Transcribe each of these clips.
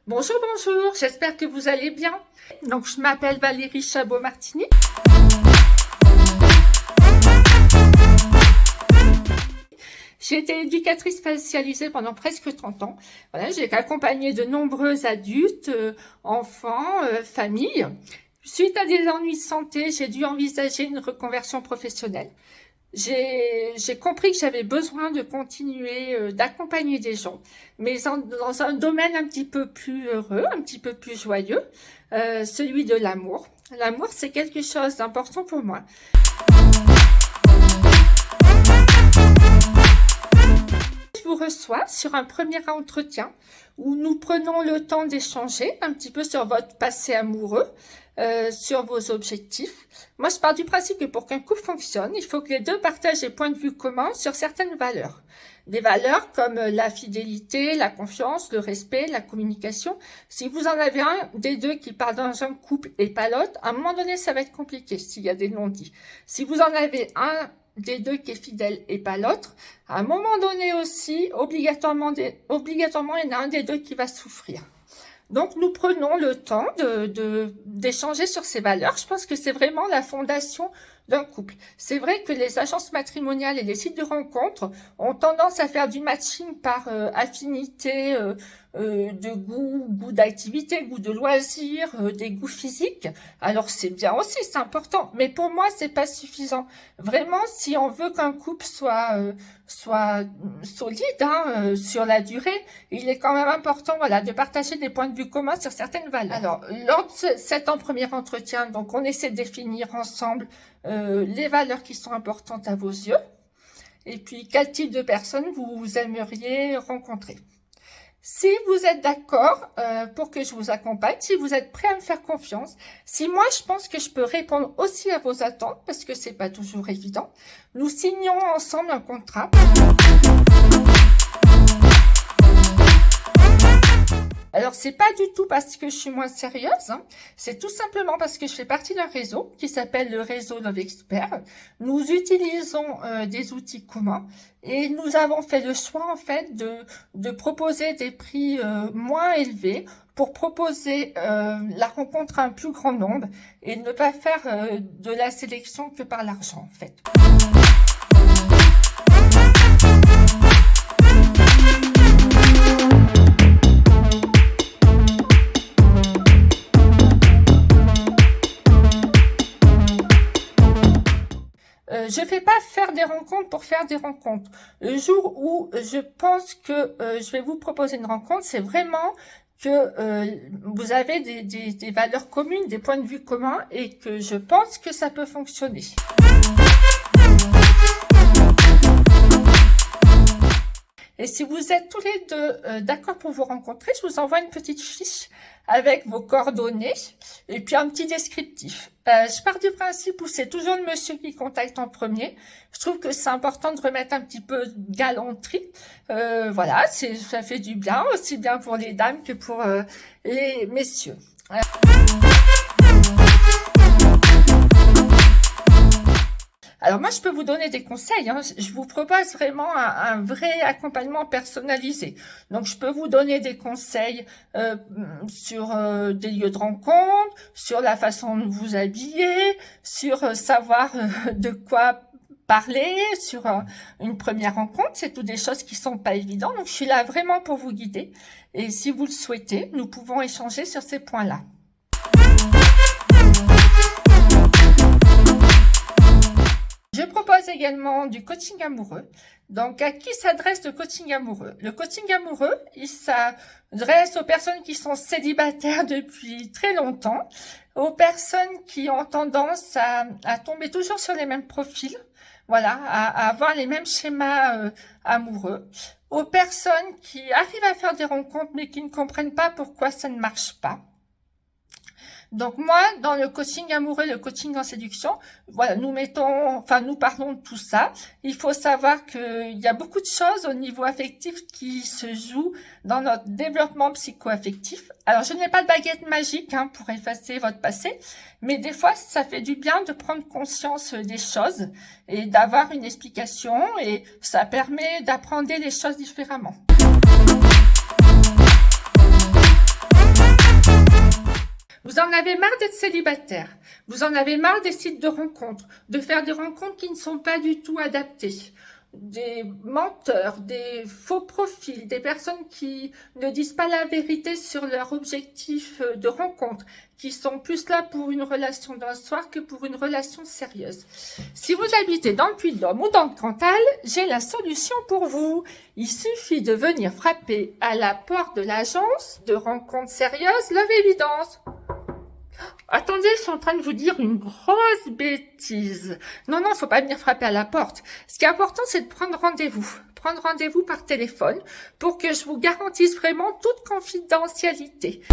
Bonjour, bonjour, j'espère que vous allez bien. Donc, je m'appelle Valérie Chabot-Martini. J'ai été éducatrice spécialisée pendant presque 30 ans. Voilà, j'ai accompagné de nombreux adultes, enfants, familles. Suite à des ennuis de santé, j'ai dû envisager une reconversion professionnelle. J'ai compris que j'avais besoin de continuer d'accompagner des gens, mais dans un domaine un petit peu plus heureux, un petit peu plus joyeux, celui de l'amour. L'amour, c'est quelque chose d'important pour moi. Je vous reçois sur un premier entretien où nous prenons le temps d'échanger un petit peu sur votre passé amoureux, sur vos objectifs. Moi, je pars du principe que pour qu'un couple fonctionne, il faut que les deux partagent des points de vue communs sur certaines valeurs. Des valeurs comme la fidélité, la confiance, le respect, la communication. Si vous en avez un des deux qui part dans un couple et pas l'autre, à un moment donné, ça va être compliqué s'il y a des non-dits. Si vous en avez un des deux qui est fidèle et pas l'autre, à un moment donné aussi, obligatoirement, il y en a un des deux qui va souffrir. Donc, nous prenons le temps d'échanger sur ces valeurs. Je pense que c'est vraiment la fondation d'un couple. C'est vrai que les agences matrimoniales et les sites de rencontres ont tendance à faire du matching par affinité de goût d'activité, goût de loisirs, des goûts physiques. Alors, c'est bien aussi, c'est important. Mais pour moi, c'est pas suffisant. Vraiment, si on veut qu'un couple soit solide sur la durée, il est quand même important, voilà, de partager des points de vue communs sur certaines valeurs. Alors, lors de cet premier entretien, donc on essaie de définir ensemble les valeurs qui sont importantes à vos yeux, et puis quel type de personnes vous aimeriez rencontrer. Si vous êtes d'accord pour que je vous accompagne, si vous êtes prêt à me faire confiance, si moi je pense que je peux répondre aussi à vos attentes, parce que c'est pas toujours évident, nous signons ensemble un contrat. Alors, c'est pas du tout parce que je suis moins sérieuse, hein. C'est tout simplement parce que je fais partie d'un réseau qui s'appelle le réseau Love Expert. Nous utilisons des outils communs et nous avons fait le choix, en fait, de proposer des prix moins élevés pour proposer la rencontre à un plus grand nombre et ne pas faire de la sélection que par l'argent, en fait. Je ne fais pas faire des rencontres pour faire des rencontres. Le jour où je pense que je vais vous proposer une rencontre, c'est vraiment que vous avez des valeurs communes, des points de vue communs et que je pense que ça peut fonctionner. Et si vous êtes tous les deux d'accord pour vous rencontrer, je vous envoie une petite fiche avec vos coordonnées et puis un petit descriptif. Je pars du principe où c'est toujours le monsieur qui contacte en premier. Je trouve que c'est important de remettre un petit peu de galanterie. Voilà, ça fait du bien, aussi bien pour les dames que pour les messieurs. Alors moi, je peux vous donner des conseils, hein. Je vous propose vraiment un vrai accompagnement personnalisé. Donc, je peux vous donner des conseils sur des lieux de rencontre, sur la façon de vous habiller, sur savoir de quoi parler, sur une première rencontre. C'est toutes des choses qui sont pas évidentes. Donc, je suis là vraiment pour vous guider. Et si vous le souhaitez, nous pouvons échanger sur ces points-là. Je propose également du coaching amoureux. Donc, à qui s'adresse le coaching amoureux? Le coaching amoureux, il s'adresse aux personnes qui sont célibataires depuis très longtemps, aux personnes qui ont tendance à tomber toujours sur les mêmes profils, voilà, à avoir les mêmes schémas amoureux, aux personnes qui arrivent à faire des rencontres mais qui ne comprennent pas pourquoi ça ne marche pas. Donc moi, dans le coaching amoureux, le coaching en séduction, voilà, nous parlons de tout ça. Il faut savoir qu'il y a beaucoup de choses au niveau affectif qui se jouent dans notre développement psycho-affectif. Alors, je n'ai pas de baguette magique pour effacer votre passé, mais des fois, ça fait du bien de prendre conscience des choses et d'avoir une explication et ça permet d'apprendre les choses différemment. Vous en avez marre d'être célibataire. Vous en avez marre des sites de rencontres, de faire des rencontres qui ne sont pas du tout adaptées. Des menteurs, des faux profils, des personnes qui ne disent pas la vérité sur leur objectif de rencontre, qui sont plus là pour une relation d'un soir que pour une relation sérieuse. Si vous habitez dans le Puy-de-Dôme ou dans le Cantal, j'ai la solution pour vous. Il suffit de venir frapper à la porte de l'agence de rencontres sérieuses Love Évidence. Attendez, je suis en train de vous dire une grosse bêtise. Non, faut pas venir frapper à la porte. Ce qui est important, c'est de prendre rendez-vous. Prendre rendez-vous par téléphone pour que je vous garantisse vraiment toute confidentialité.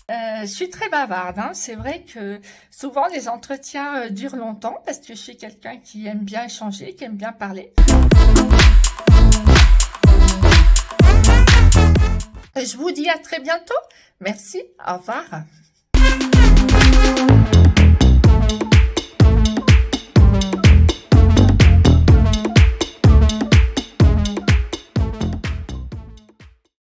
Je suis très bavarde, hein. C'est vrai que souvent les entretiens durent longtemps parce que je suis quelqu'un qui aime bien échanger, qui aime bien parler. Je vous dis à très bientôt. Merci, au revoir.